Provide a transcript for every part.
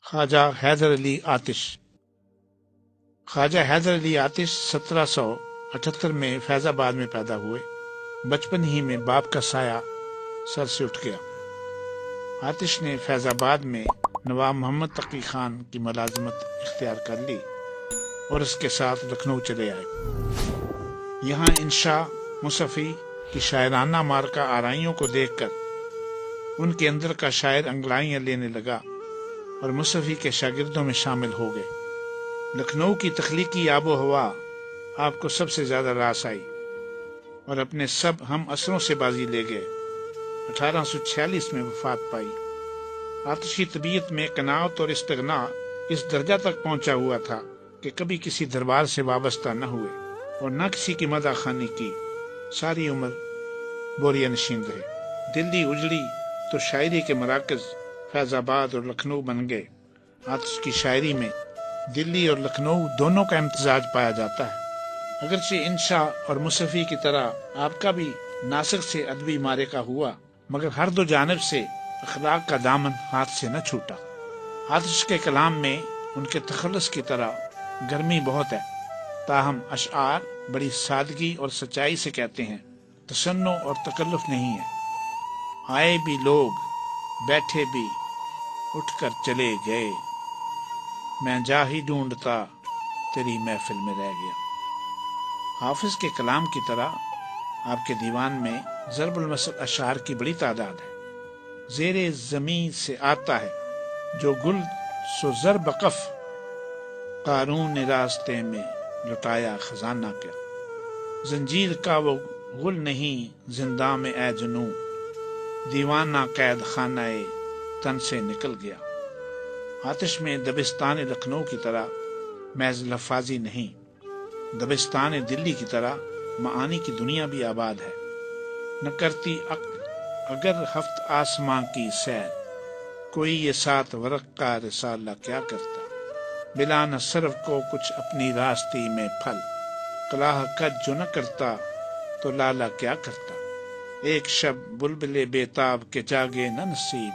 خواجہ حیدر علی آتش۔ خواجہ حیدر علی آتش 1778 میں فیض آباد میں پیدا ہوئے۔ بچپن ہی میں باپ کا سایہ سر سے اٹھ گیا۔ آتش نے فیض آباد میں نواب محمد تقی خان کی ملازمت اختیار کر لی اور اس کے ساتھ لکھنؤ چلے آئے۔ یہاں انشا مصفی کی شاعرانہ مارکہ آرائیوں کو دیکھ کر ان کے اندر کا شاعر انگڑائیاں لینے لگا اور مصفی کے شاگردوں میں شامل ہو گئے۔ لکھنؤ کی تخلیقی آب و ہوا آپ کو سب سے زیادہ راس آئی اور اپنے سب ہم اثروں سے بازی لے گئے۔ 1846 میں وفات پائی۔ آتش کی طبیعت میں قناعت اور استغنا اس درجہ تک پہنچا ہوا تھا کہ کبھی کسی دربار سے وابستہ نہ ہوئے اور نہ کسی کی مداح خوانی کی۔ ساری عمر بوریا نشین رہے۔ دلی اجڑی تو شاعری کے مراکز فیض آباد اور لکھنؤ بن گئے۔ آتش کی شاعری میں دلی اور لکھنؤ دونوں کا امتزاج پایا جاتا ہے۔ اگرچہ انشا اور مصفی کی طرح آپ کا بھی ناسک سے ادبی معرکہ ہوا، مگر ہر دو جانب سے اخلاق کا دامن ہاتھ سے نہ چھوٹا۔ آتش کے کلام میں ان کے تخلص کی طرح گرمی بہت ہے، تاہم اشعار بڑی سادگی اور سچائی سے کہتے ہیں۔ تشنع اور تکلف نہیں ہے۔ آئے بھی لوگ، بیٹھے بھی، اٹھ کر چلے گئے، میں جا ہی ڈھونڈتا تیری محفل میں رہ گیا۔ حافظ کے کلام کی طرح آپ کے دیوان میں ضرب المثل اشعار کی بڑی تعداد ہے۔ زیر زمین سے آتا ہے جو گل سو ضرب قف، قارون نے راستے میں لٹایا خزانہ کیا۔ زنجیر کا وہ غل نہیں زنداں میں اے جنوں، دیوانہ قید خانہ تن سے نکل گیا۔ آتش میں دبستان لکھنؤ کی طرح محض لفاظی نہیں، دبستان دلی کی طرح معانی کی دنیا بھی آباد ہے۔ نہ کرتی اگر ہفت آسماں کی سیر، کوئی یہ 7 ورق کا رسالہ کیا کرتا۔ بلا نہ سرو کو کچھ اپنی راستی میں پھل، کلاہ کج جو نہ کرتا تو لالا کیا کرتا۔ ایک شب بلبلے بیتاب کے جاگے نہ نصیب،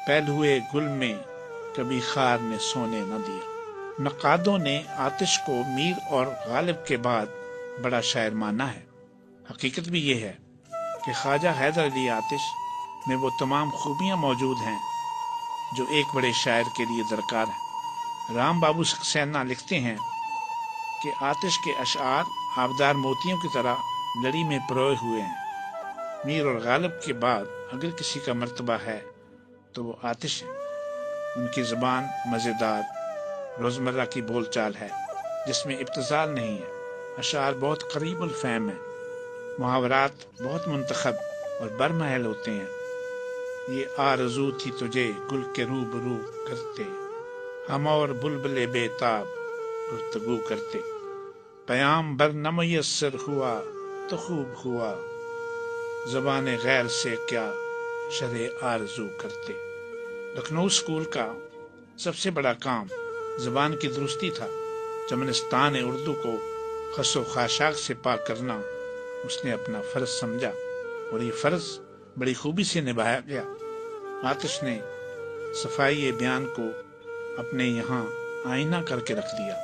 پھیل ہوئے گل میں کبھی خار نے سونے نہ دیا۔ نقادوں نے آتش کو میر اور غالب کے بعد بڑا شاعر مانا ہے۔ حقیقت بھی یہ ہے کہ خواجہ حیدر علی آتش میں وہ تمام خوبیاں موجود ہیں جو ایک بڑے شاعر کے لیے درکار ہیں۔ رام بابو سکسینہ لکھتے ہیں کہ آتش کے اشعار آبدار موتیوں کی طرح لڑی میں پروئے ہوئے ہیں۔ میر اور غالب کے بعد اگر کسی کا مرتبہ ہے تو وہ آتش ہے۔ ان کی زبان مزیدار روزمرہ کی بول چال ہے جس میں ابتذال نہیں ہے۔ اشعار بہت قریب الفہم ہیں، محاورات بہت منتخب اور برمحل ہوتے ہیں۔ یہ آرزو تھی تجھے گل کے روبرو کرتے، ہم اور بلبلے بیتاب گفتگو کرتے۔ پیام بر نہ میسر ہوا تو خوب ہوا، زبان غیر سے کیا شرح آرزو کرتے۔ لکھنؤ اسکول کا سب سے بڑا کام زبان کی درستی تھا۔ چمنستان اردو کو خس و خاشاک سے پاک کرنا اس نے اپنا فرض سمجھا اور یہ فرض بڑی خوبی سے نبھایا گیا۔ آتش نے صفائی بیان کو اپنے یہاں آئینہ کر کے رکھ دیا۔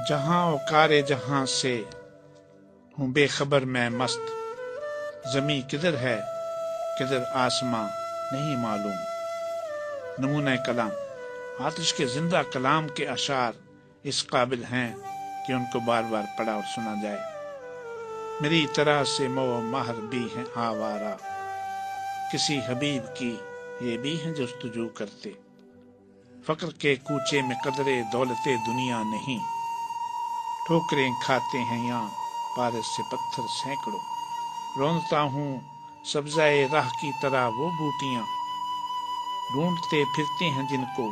جہاں وقار جہاں سے ہوں بے خبر میں مست، زمیں کدھر ہے کدھر آسماں نہیں معلوم۔ نمونہ کلام۔ آتش کے زندہ کلام کے اشعار اس قابل ہیں کہ ان کو بار بار پڑھا اور سنا جائے۔ میری طرح سے مو مہر بھی ہیں آوارہ، کسی حبیب کی یہ بھی ہیں جستجو کرتے۔ فقر کے کوچے میں قدرے دولت دنیا نہیں، ٹھوکریں کھاتے ہیں یہاں پارس سے پتھر سینکڑوں۔ روندتا ہوں سبزۂ راہ کی طرح وہ بوٹیاں، ڈھونڈتے پھرتے ہیں جن کو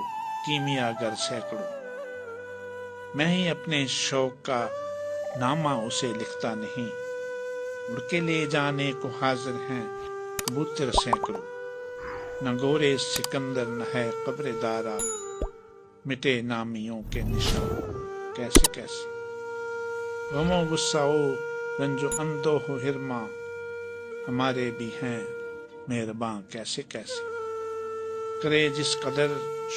کیمیا گر سینکڑوں۔ میں ہی اپنے شوق کا نامہ اسے لکھتا نہیں، اڑ کے لے جانے کو حاضر ہیں کبوتر سینکڑوں۔ نہ گورے سکندر نہ ہے قبر دارا، مٹے نامیوں کے نشان کیسے کیسے۔ غم و غصہ و رنج و اندوہ و حرما، ہمارے بھی ہیں مہرباں کیسے کیسے۔ کرے جس قدر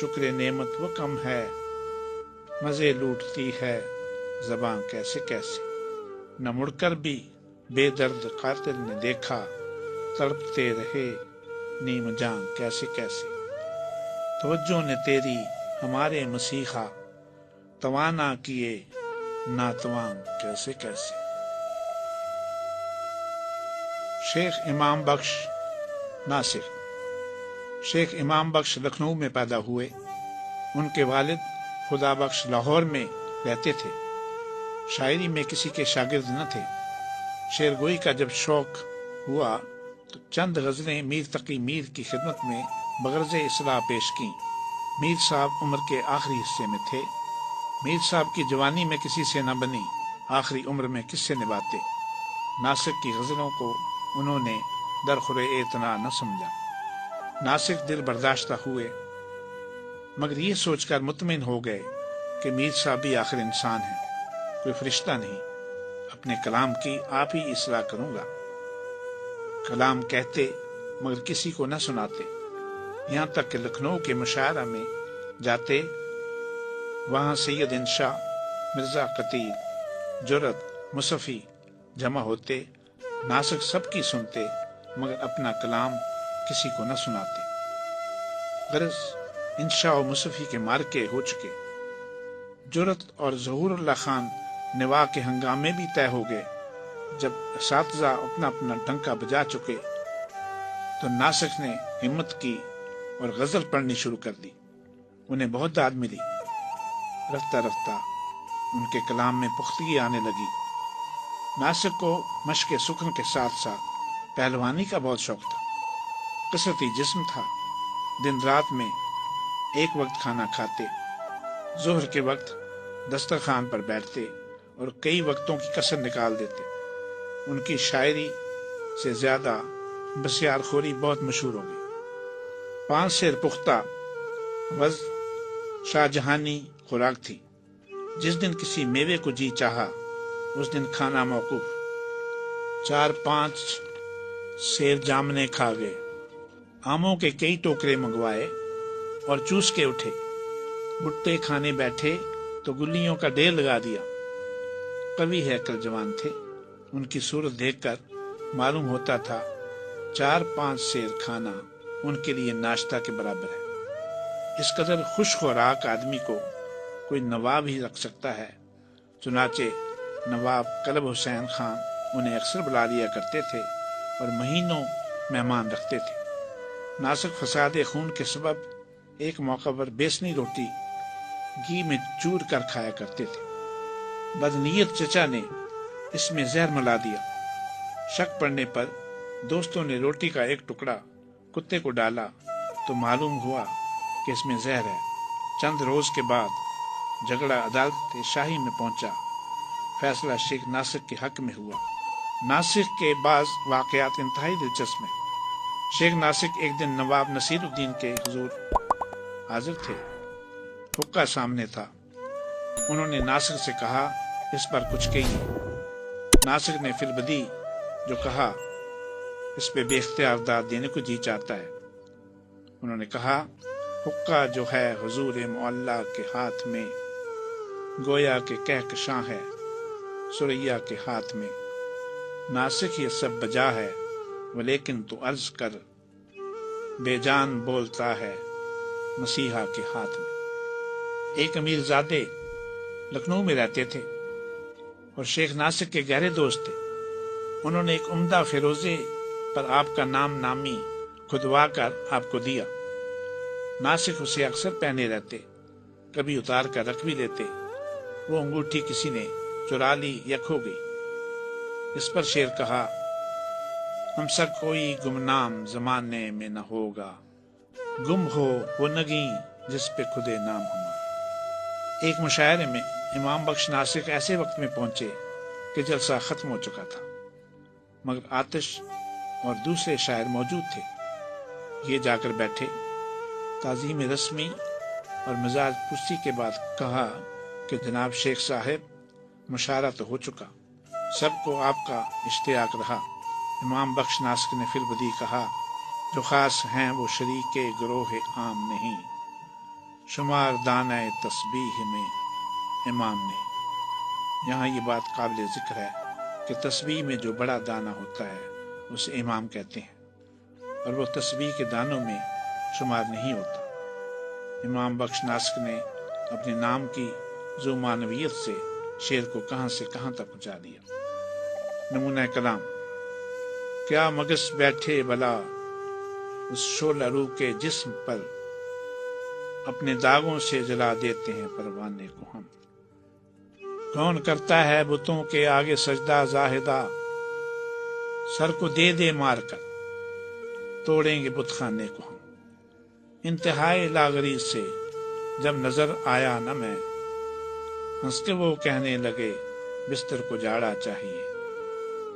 شکر نعمت وہ کم ہے، مزے لوٹتی ہے زباں کیسے کیسے، نہ مڑ کر بھی بے درد قاتل نے دیکھا، تڑپتے رہے نیم جان کیسے کیسے، توجہ نے تیری ہمارے مسیحا، توانا کیے ناتواں کیسے کیسے۔ شیخ امام بخش ناسک۔ شیخ امام بخش لکھنؤ میں پیدا ہوئے۔ ان کے والد خدا بخش لاہور میں رہتے تھے۔ شاعری میں کسی کے شاگرد نہ تھے۔ شعر گوئی کا جب شوق ہوا تو چند غزلیں میر تقی میر کی خدمت میں بغرض اصلاح پیش کیں۔ میر صاحب عمر کے آخری حصے میں تھے۔ میر صاحب کی جوانی میں کسی سے نہ بنی، آخری عمر میں کس سے نبھاتے۔ ناسک کی غزلوں کو انہوں نے درخور اعتنا نہ سمجھا۔ ناسک دل برداشتہ ہوئے، مگر یہ سوچ کر مطمئن ہو گئے کہ میر صاحب بھی آخر انسان ہیں، کوئی فرشتہ نہیں۔ اپنے کلام کی آپ ہی اصلاح کروں گا۔ کلام کہتے مگر کسی کو نہ سناتے، یہاں تک کہ لکھنؤ کے مشاعرہ میں جاتے، وہاں سید انشا، مرزا قتیل، جرت، مصفی جمع ہوتے، ناسک سب کی سنتے مگر اپنا کلام کسی کو نہ سناتے۔ غرض انشا و مصفی کے مارکے ہو چکے۔ جرت اور ظہور اللہ خان نوا کے ہنگامے بھی طے ہو گئے۔ جب اساتذہ اپنا اپنا ڈنکا بجا چکے تو ناسک نے ہمت کی اور غزل پڑھنی شروع کر دی۔ انہیں بہت داد ملی۔ رفتہ رفتہ ان کے کلام میں پختگی آنے لگی۔ ناسک کو مشق سکن کے ساتھ ساتھ پہلوانی کا بہت شوق تھا۔ کثرتی جسم تھا۔ دن رات میں ایک وقت کھانا کھاتے، ظہر کے وقت دسترخوان پر بیٹھتے اور کئی وقتوں کی کسر نکال دیتے۔ ان کی شاعری سے زیادہ بسیار خوری بہت مشہور ہو گئی۔ 5 سیر پختہ وز شاہ جہانی خوراک تھی۔ جس دن کسی میوے کو جی چاہا اس دن کھانا موقوف۔ 4-5 سیر جامنے کھا گئے، آموں کے کئی ٹوکرے منگوائے اور چوس کے اٹھے۔ بھٹے کھانے بیٹھے تو گلیوں کا ڈھیر لگا دیا۔ قوی ہے کل جوان تھے، ان کی صورت دیکھ کر معلوم ہوتا تھا 4-5 سیر کھانا ان کے لیے ناشتہ کے برابر ہے۔ اس قدر خوش خوراک آدمی کو کوئی نواب ہی رکھ سکتا ہے۔ چنانچہ نواب کلب حسین خان انہیں اکثر بلا لیا کرتے تھے اور مہینوں مہمان رکھتے تھے۔ ناسک فساد خون کے سبب ایک موقع پر بیسنی روٹی گھی میں چور کر کھایا کرتے تھے۔ بدنیت چچا نے اس میں زہر ملا دیا۔ شک پڑنے پر دوستوں نے روٹی کا ایک ٹکڑا کتے کو ڈالا تو معلوم ہوا کہ اس میں زہر ہے۔ چند روز کے بعد جھگڑا عدالت شاہی میں پہنچا۔ فیصلہ شیخ ناسک کے حق میں ہوا۔ ناسک کے بعض واقعات انتہائی دلچسپ ہیں۔ شیخ ناسک ایک دن نواب نصیر الدین کے حضور حاضر تھے۔ حقہ سامنے تھا۔ انہوں نے ناسک سے کہا اس پر کچھ کہیے۔ ناسک نے پھر بدی جو کہا اس پہ بے اختیار داد دینے کو جی چاہتا ہے۔ انہوں نے کہا حقہ جو ہے حضور معلیٰ کے ہاتھ میں، گویا کہ کہکشاں ہے سریا کے ہاتھ میں۔ ناسک یہ سب بجا ہے ولیکن تو عرض کر، بے جان بولتا ہے مسیحا کے ہاتھ میں۔ ایک امیر زادے لکھنؤ میں رہتے تھے اور شیخ ناسک کے گہرے دوست تھے۔ انہوں نے ایک عمدہ فیروزے پر آپ کا نام نامی کھدوا کر آپ کو دیا۔ ناسک اسے اکثر پہنے رہتے، کبھی اتار کر رکھ بھی لیتے۔ وہ انگوٹھی کسی نے چرا لی یا کھو گئی۔ اس پر شعر کہا، ہم سر کوئی گمنام زمانے میں نہ ہوگا، گم ہو وہ نگیں جس پہ خدے نام ہمارا۔ ایک مشاعرے میں امام بخش ناسک ایسے وقت میں پہنچے کہ جلسہ ختم ہو چکا تھا، مگر آتش اور دوسرے شاعر موجود تھے۔ یہ جا کر بیٹھے، تعظیم رسمی اور مزاج پرسی کے بعد کہا کہ جناب شیخ صاحب مشاعرہ تو ہو چکا، سب کو آپ کا اشتیاق رہا۔ امام بخش ناسک نے پھر بدی کہا جو خاص ہیں وہ شریک گروہ عام نہیں، شمار دانہ تسبیح میں امام نہیں۔ یہاں یہ بات قابل ذکر ہے کہ تسبیح میں جو بڑا دانہ ہوتا ہے اسے امام کہتے ہیں، اور وہ تسبیح کے دانوں میں شمار نہیں ہوتا۔ امام بخش ناسک نے اپنے نام کی ذو معنویت سے شعر کو کہاں سے کہاں تک پہنچا دیا۔ نمونہ کلام: کیا مگس بیٹھے بلا اس شعلہ رو کے جسم پر، اپنے داغوں سے جلا دیتے ہیں پروانے کو ہم۔ کون کرتا ہے بتوں کے آگے سجدہ زاہدہ، سر کو دے دے مار کر توڑیں گے بت خانے کو ہم۔ انتہائے لاغری سے جب نظر آیا نہ میں، ہنس کے وہ کہنے لگے بستر کو جاڑا چاہیے۔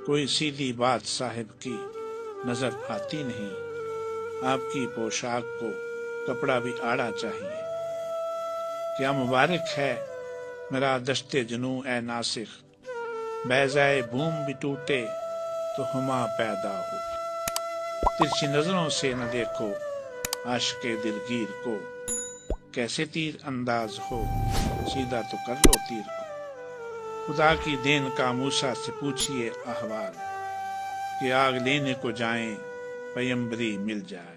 کوئی سیدھی بات صاحب کی نظر آتی نہیں، آپ کی پوشاک کو کپڑا بھی آڑا چاہیے۔ کیا مبارک ہے میرا دشت جنوں اے ناسخ، بیضائے بوم بھی ٹوٹے تو ہما پیدا ہو۔ ترچھی نظروں سے نہ دیکھو عاشق دلگیر کو، کیسے تیر انداز ہو سیدھا تو کر لو تیر کو۔ خدا کی دین کا موسیٰ سے پوچھئے احوال، کہ آگ لینے کو جائیں پیمبری مل جائے۔